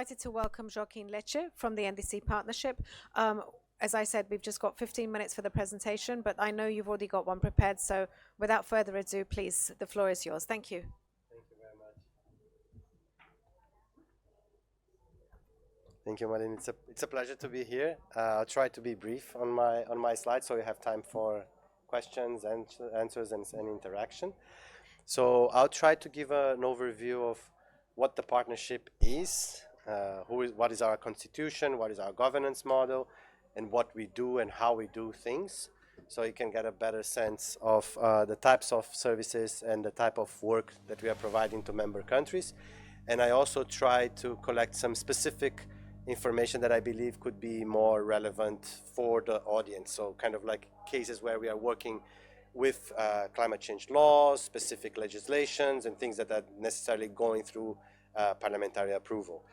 delighted to welcome Joachim Leite from the NDC partnership. As I said, we've just got 15 minutes for the presentation, but I know you've already got one prepared. So without further ado, please, the floor is yours. Thank you. Thank you very much. Thank you, Malin. It's a pleasure to be here. I'll try to be brief on my slides so you have time for questions and answers and interaction. So I'll try to give an overview of what the partnership is, what is our constitution, what is our governance model, and what we do and how we do things, so you can get a better sense of the types of services and the type of work that we are providing to member countries. And I also try to collect some specific information that I believe could be more relevant for the audience. So kind of like cases where we are working with climate change laws, specific legislations, and things that are necessarily going through parliamentary approval.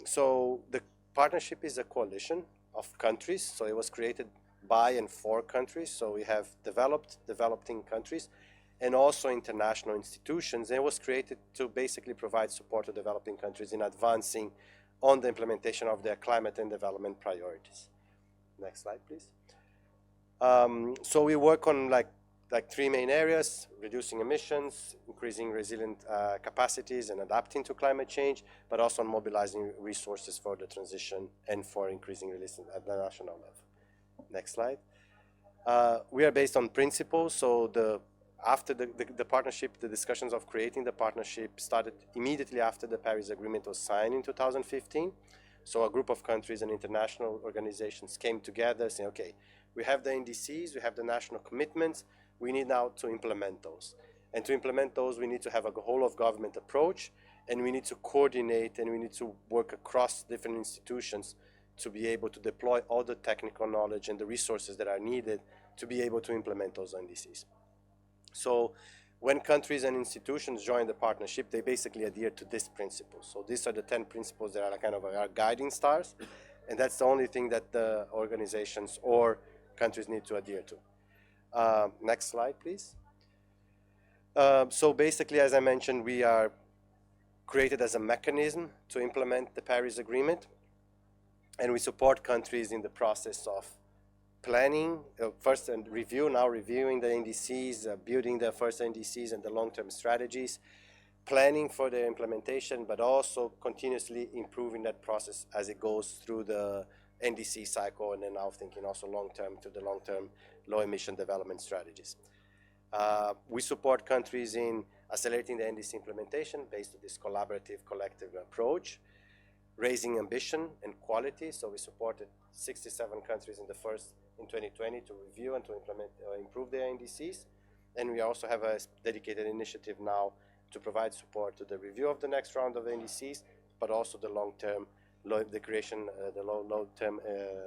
So the partnership is a coalition of countries. So it was created by and for countries. So we have developing countries, and also international institutions. And it was created to basically provide support to developing countries in advancing on the implementation of their climate and development priorities. Next slide, please. So we work on like three main areas: reducing emissions, increasing resilient capacities and adapting to climate change, but also on mobilizing resources for the transition and for increasing resilience at the national level. Next slide. We are based on principles. So after the partnership, the discussions of creating the partnership started immediately after the Paris Agreement was signed in 2015. So a group of countries and international organizations came together saying, okay, we have the NDCs, we have the national commitments, we need now to implement those. And to implement those, we need to have a whole of government approach, and we need to coordinate, and we need to work across different institutions to be able to deploy all the technical knowledge and the resources that are needed to be able to implement those NDCs. So when countries and institutions join the partnership, they basically adhere to this principle. So these are the 10 principles that are kind of our guiding stars, and that's the only thing that the organizations or countries need to adhere to. Next slide, please. So basically, as I mentioned, we are created as a mechanism to implement the Paris Agreement, and we support countries in the process of planning, first and now reviewing the NDCs, building the first NDCs and the long-term strategies, planning for the implementation, but also continuously improving that process as it goes through the NDC cycle, and then now thinking also long-term to the long-term low-emission development strategies. We support countries in accelerating the NDC implementation based on this collaborative, collective approach, raising ambition and quality. So we supported 67 countries in 2020 to review and to implement, improve their NDCs. And we also have a dedicated initiative now to provide support to the review of the next round of NDCs, but also the long-term, the creation, the long-term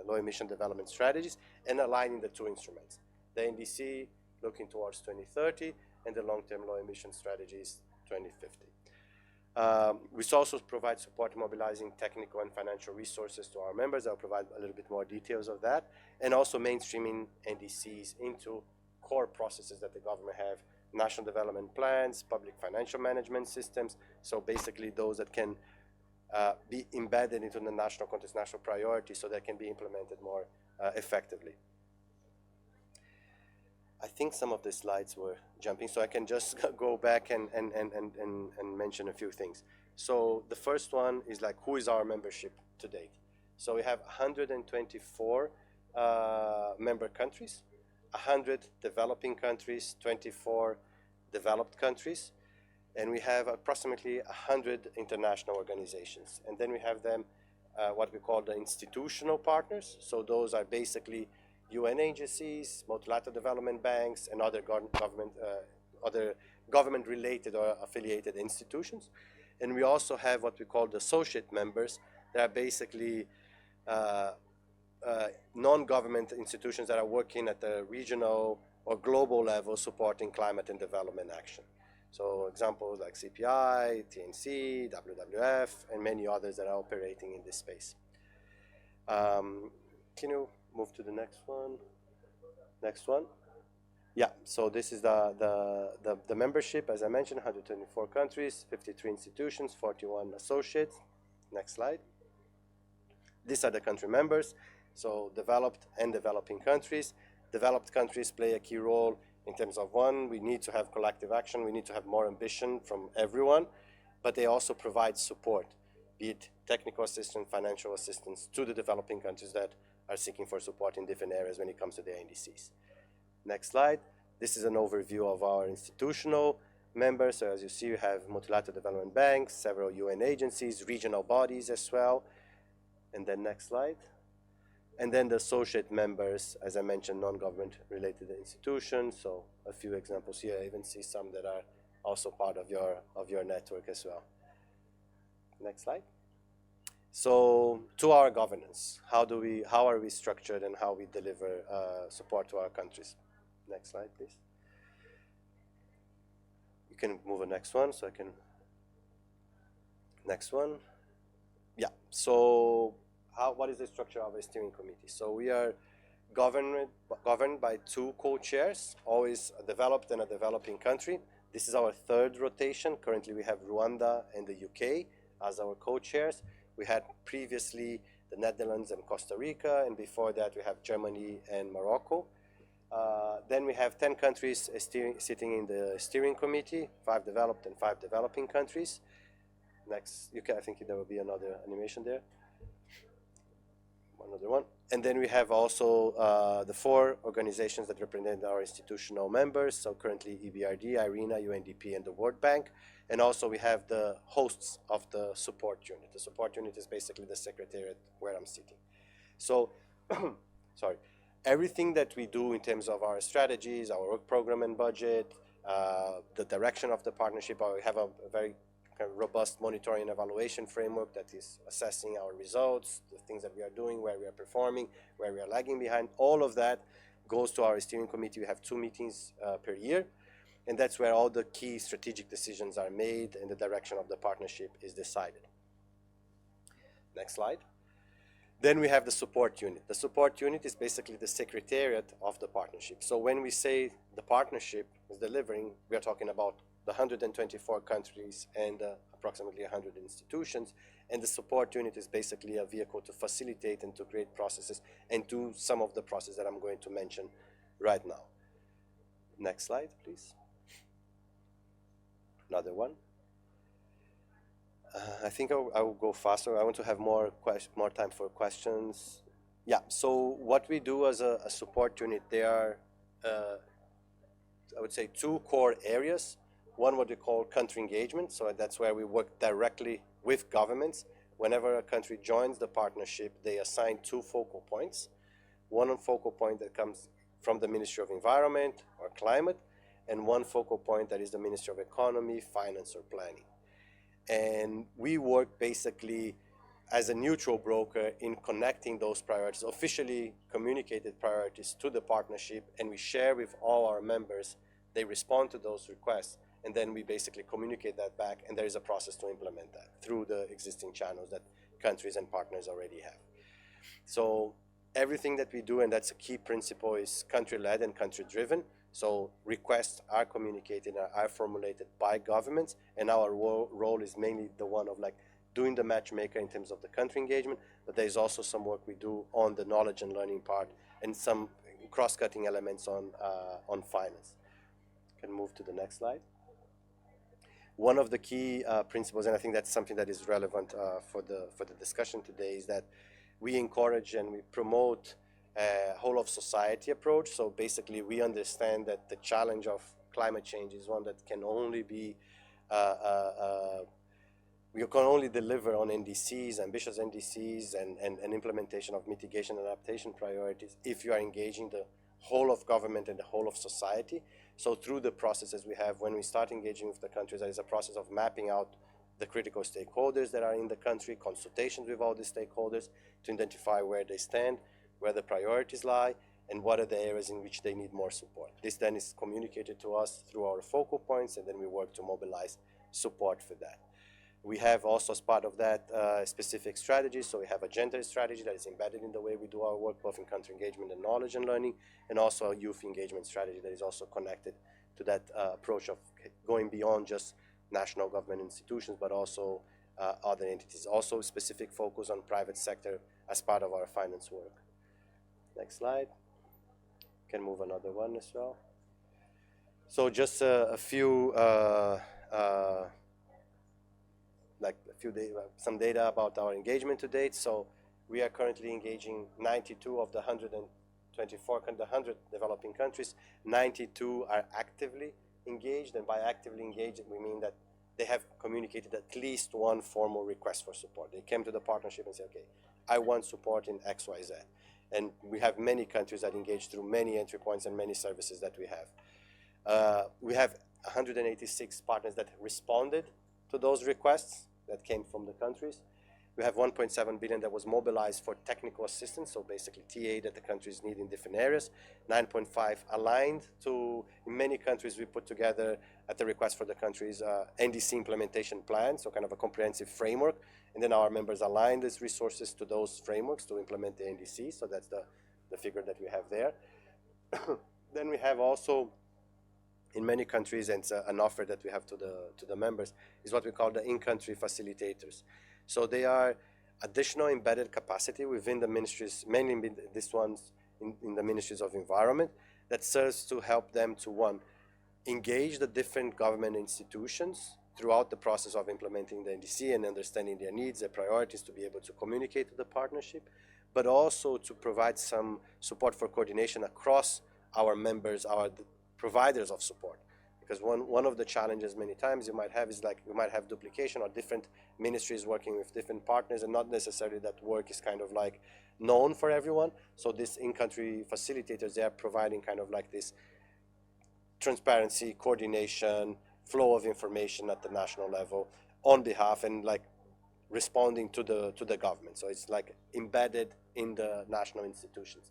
low-emission development strategies, and aligning the two instruments. The NDC looking towards 2030, and the long-term low-emission strategies 2050. We also provide support mobilizing technical and financial resources to our members. I'll provide a little bit more details of that, and also mainstreaming NDCs into core processes that the government have: national development plans, public financial management systems. So basically those that can be embedded into the national context, national priorities, so that can be implemented more effectively. I think some of the slides were jumping, so I can just go back and mention a few things. So the first one is like, who is our membership to date? So we have 124 member countries, 100 developing countries, 24 developed countries, and we have approximately 100 international organizations. And then we have them, what we call the institutional partners. So those are basically UN agencies, multilateral development banks, and other government-related or affiliated institutions. And we also have what we call the associate members. They are basically non-government institutions that are working at the regional or global level supporting climate and development action. So examples like CPI, TNC, WWF, and many others that are operating in this space. Can you move to the next one? Next one. Yeah, so this is the membership, as I mentioned, 124 countries, 53 institutions, 41 associates. Next slide. These are the country members, so developed and developing countries. Developed countries play a key role in terms of, one, we need to have collective action, we need to have more ambition from everyone, but they also provide support, be it technical assistance, financial assistance to the developing countries that are seeking for support in different areas when it comes to the NDCs. Next slide. This is an overview of our institutional members. So as you see, we have multilateral development banks, several UN agencies, regional bodies as well. And then next slide. And then the associate members, as I mentioned, non-government related institutions. So a few examples here. I even see some that are also part of your network as well. Next slide. So to our governance, how are we structured and how we deliver support to our countries? Next slide, please. You can move the next one, so I can. Next one. Yeah. So what is the structure of a steering committee? So we are governed by two co-chairs, always a developed and a developing country. This is our third rotation. Currently, we have Rwanda and the UK as our co-chairs. We had previously the Netherlands and Costa Rica, and before that we have Germany and Morocco. Then we have 10 countries sitting in the steering committee, 5 developed and 5 developing countries. Next, I think there will be another animation there. Another one. And then we have also the 4 organizations that represent our institutional members. So currently EBRD, IRENA, UNDP, and the World Bank. And also we have the hosts of the support unit. The support unit is basically the secretariat where I'm sitting. So, sorry. Everything that we do in terms of our strategies, our work program and budget, the direction of the partnership, we have a very kind of robust monitoring and evaluation framework that is assessing our results, the things that we are doing, where we are performing, where we are lagging behind. All of that goes to our steering committee. We have 2 meetings per year, and that's where all the key strategic decisions are made and the direction of the partnership is decided. Next slide. Then we have the support unit. The support unit is basically the secretariat of the partnership. So when we say the partnership is delivering, we are talking about the 124 countries and approximately 100 institutions. And the support unit is basically a vehicle to facilitate and to create processes and do some of the processes that I'm going to mention right now. Next slide, please. Another one. I think I will go faster. I want to have more time for questions. Yeah, so what we do as a support unit, there are, I would say, 2 core areas. One, what we call country engagement. So that's where we work directly with governments. Whenever a country joins the partnership, they assign 2 focal points. One focal point that comes from the Ministry of Environment or Climate, and one focal point that is the Ministry of Economy, Finance, or Planning. And we work basically as a neutral broker in connecting those priorities, officially communicated priorities, to the partnership, and we share with all our members. They respond to those requests, and then we basically communicate that back, and there is a process to implement that through the existing channels that countries and partners already have. So everything that we do, and that's a key principle, is country-led and country-driven. So requests are communicated, are formulated by governments, and our role is mainly the one of doing the matchmaker in terms of the country engagement, but there's also some work we do on the knowledge and learning part and some cross-cutting elements on finance. Can move to the next slide. One of the key principles, and I think that's something that is relevant for the discussion today, is that we encourage and we promote a whole of society approach. So basically we understand that the challenge of climate change is one that can only be, we can only deliver on NDCs, ambitious NDCs, and implementation of mitigation and adaptation priorities if you are engaging the whole of government and the whole of society. So through the processes we have, when we start engaging with the countries, there is a process of mapping out the critical stakeholders that are in the country, consultations with all the stakeholders to identify where they stand, where the priorities lie, and what are the areas in which they need more support. This then is communicated to us through our focal points, and then we work to mobilize support for that. We have also, as part of that, specific strategies. So we have a gender strategy that is embedded in the way we do our work, both in country engagement and knowledge and learning, and also a youth engagement strategy that is also connected to that approach of going beyond just national government institutions, but also other entities. Also specific focus on private sector as part of our finance work. Next slide. Can move another one as well. So just a few some data about our engagement to date. So we are currently engaging 92 of the 100 developing countries. 92 are actively engaged, and by actively engaged, we mean that they have communicated at least one formal request for support. They came to the partnership and said, okay, I want support in X, Y, Z. And we have many countries that engage through many entry points and many services that we have. We have 186 partners that responded to those requests that came from the countries. We have 1.7 billion that was mobilized for technical assistance, so basically TA that the countries need in different areas. 9.5 aligned to, in many countries we put together at the request for the countries NDC implementation plan, so kind of a comprehensive framework, and then our members align these resources to those frameworks to implement the NDC, so that's the figure that we have there. Then we have also, in many countries, and it's an offer that we have to the members, is what we call the in-country facilitators. So they are additional embedded capacity within the ministries, mainly this one's in the ministries of environment, that serves to help them to, one, engage the different government institutions throughout the process of implementing the NDC and understanding their needs, their priorities, to be able to communicate to the partnership, but also to provide some support for coordination across our members, our providers of support. Because one of the challenges many times you might have is like you might have duplication or different ministries working with different partners, and not necessarily that work is kind of like known for everyone. So these in-country facilitators, they are providing kind of like this transparency, coordination, flow of information at the national level on behalf and like responding to the government. So it's like embedded in the national institutions.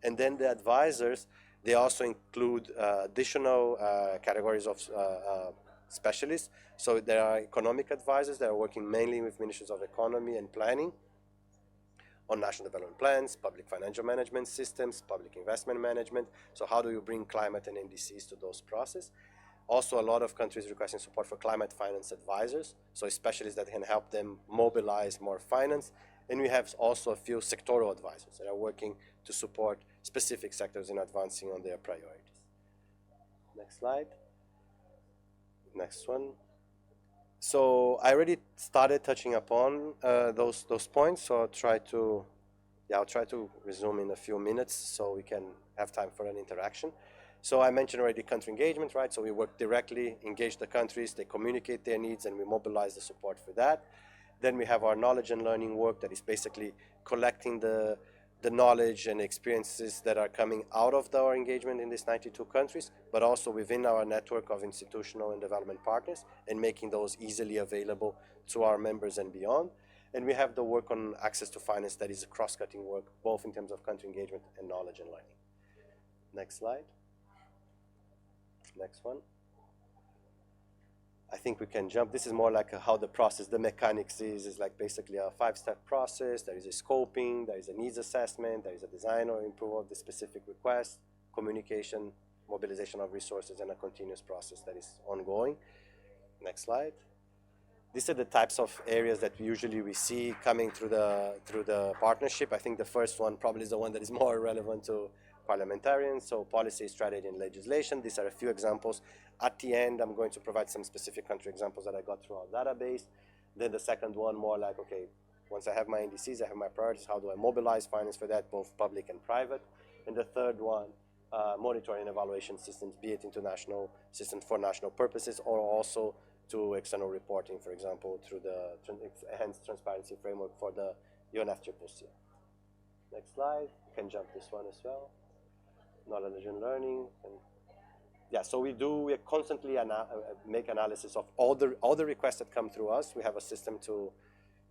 And then the advisors, they also include additional categories of specialists. So there are economic advisors that are working mainly with ministries of economy and planning on national development plans, public financial management systems, public investment management. So how do you bring climate and NDCs to those processes? Also, a lot of countries requesting support for climate finance advisors, so specialists that can help them mobilize more finance. And we have also a few sectoral advisors that are working to support specific sectors in advancing on their priorities. Next slide. Next one. So I already started touching upon those points, so I'll try to resume in a few minutes so we can have time for an interaction. So I mentioned already country engagement, right? So we work directly, engage the countries, they communicate their needs, and we mobilize the support for that. Then we have our knowledge and learning work that is basically collecting the knowledge and experiences that are coming out of our engagement in these 92 countries, but also within our network of institutional and development partners, and making those easily available to our members and beyond. And we have the work on access to finance that is a cross-cutting work, both in terms of country engagement and knowledge and learning. Next slide. Next one. I think we can jump. This is more like how the process, the mechanics is like basically a 5-step process. There is a scoping, there is a needs assessment, there is a design or approval of the specific request, communication, mobilization of resources, and a continuous process that is ongoing. Next slide. These are the types of areas that usually we see coming through the partnership. I think the first one probably is the one that is more relevant to parliamentarians, so policy, strategy, and legislation. These are a few examples. At the end, I'm going to provide some specific country examples that I got through our database. Then the second one, more like, okay, once I have my NDCs, I have my priorities, how do I mobilize finance for that, both public and private? And the third one, monitoring and evaluation systems, be it international systems for national purposes, or also to external reporting, for example, through the enhanced transparency framework for the UNFCCC. Next slide, you can jump this one as well. Knowledge and learning. And yeah, so we constantly make analysis of all the requests that come through us. We have a system to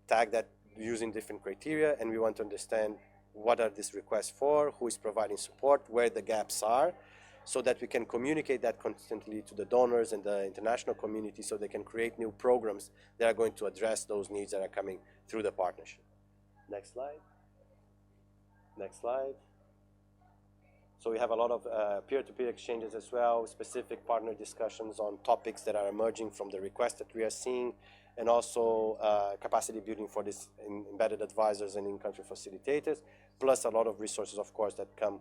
tag that using different criteria, and we want to understand what are these requests for, who is providing support, where the gaps are, so that we can communicate that constantly to the donors and the international community so they can create new programs that are going to address those needs that are coming through the partnership. Next slide. Next slide. So we have a lot of peer-to-peer exchanges as well, specific partner discussions on topics that are emerging from the requests that we are seeing. and also capacity building for these embedded advisors and in-country facilitators, plus a lot of resources, of course, that come,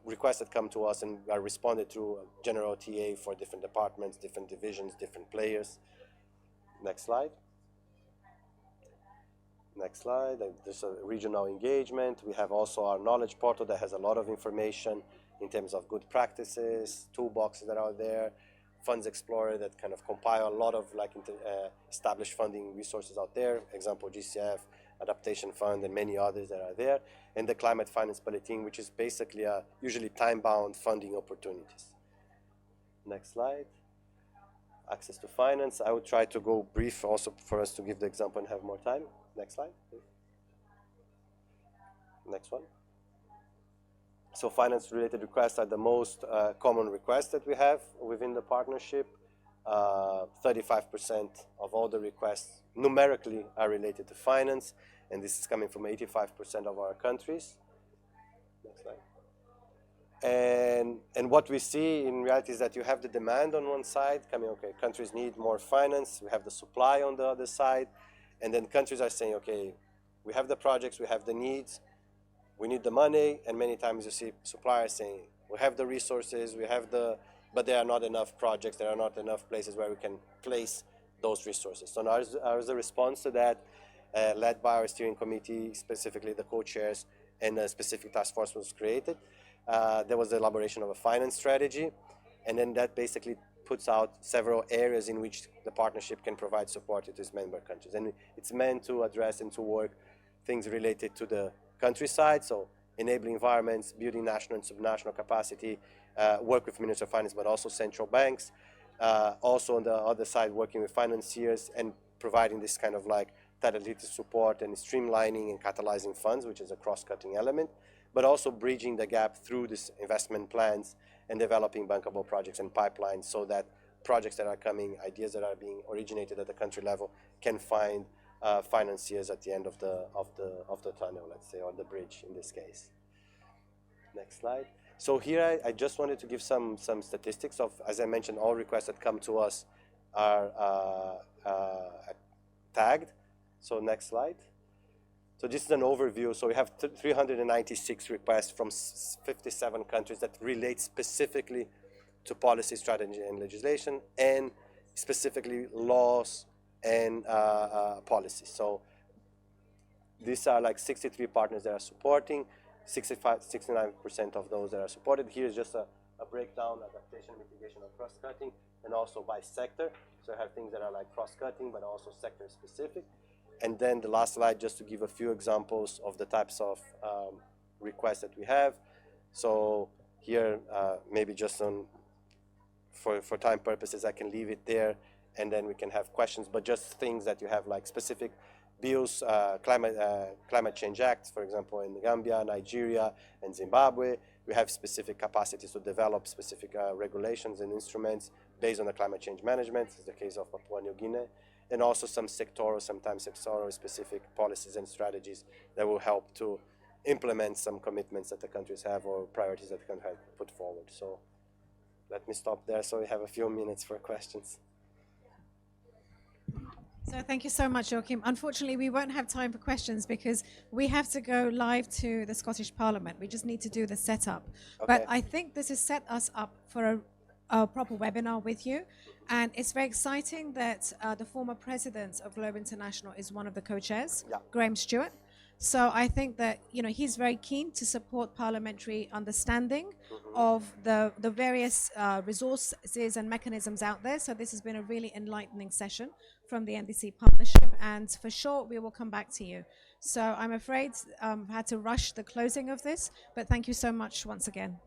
requests that come to us and are responded through general TA for different departments, different divisions, different players. Next slide. Next slide. There's a regional engagement. We have also our knowledge portal that has a lot of information in terms of good practices, toolboxes that are there, Funds Explorer that kind of compile a lot of like established funding resources out there, example GCF, Adaptation Fund, and many others that are there, and the Climate Finance Bulletin, which is basically usually time-bound funding opportunities. Next slide. Access to finance. I would try to go brief also for us to give the example and have more time. Next slide, please. Next one. So finance-related requests are the most common requests that we have within the partnership. 35% of all the requests numerically are related to finance, and this is coming from 85% of our countries. Next slide. And what we see in reality is that you have the demand on one side, coming, okay, countries need more finance, we have the supply on the other side, and then countries are saying, okay, we have the projects, we have the needs, we need the money, and many times you see suppliers saying, we have the resources, but there are not enough projects, there are not enough places where we can place those resources. So now as a response to that, led by our steering committee, specifically the co-chairs, and a specific task force was created. There was the elaboration of a finance strategy, and then that basically puts out several areas in which the partnership can provide support to its member countries. And it's meant to address and to work things related to the countryside, so enabling environments, building national and subnational capacity, work with Ministry of Finance, but also central banks. Also on the other side, working with financiers and providing this kind of like catalytic support and streamlining and catalyzing funds, which is a cross-cutting element, but also bridging the gap through these investment plans and developing bankable projects and pipelines so that projects that are coming, ideas that are being originated at the country level can find financiers at the end of the tunnel, let's say, or the bridge in this case. Next slide. So here I just wanted to give some statistics of, as I mentioned, all requests that come to us are tagged. So next slide. So this is an overview. So we have 396 requests from 57 countries that relate specifically to policy, strategy, and legislation, and specifically laws and policies. So these are like 63 partners that are supporting, 69% of those that are supported. Here's just a breakdown, adaptation, mitigation, and cross-cutting, and also by sector. So I have things that are like cross-cutting, but also sector-specific. And then the last slide, just to give a few examples of the types of requests that we have. So here, maybe just for time purposes, I can leave it there, and then we can have questions, but just things that you have like specific bills, climate change acts, for example, in Gambia, Nigeria, and Zimbabwe. We have specific capacities to develop specific regulations and instruments based on the climate change management. This is the case of Papua New Guinea. And also some sectoral, sometimes sectoral specific policies and strategies that will help to implement some commitments that the countries have or priorities that the country have put forward. So let me stop there so we have a few minutes for questions. So thank you so much, Joachim. Unfortunately, we won't have time for questions because we have to go live to the Scottish Parliament. We just need to do the setup. Okay. But I think this has set us up for a proper webinar with you. And it's very exciting that the former president of Globe International is one of the co-chairs, yeah. Graham Stewart. So I think that, you know, he's very keen to support parliamentary understanding of the various resources and mechanisms out there. So this has been a really enlightening session from the NDC partnership, and for sure we will come back to you. So I'm afraid I had to rush the closing of this, but thank you so much once again.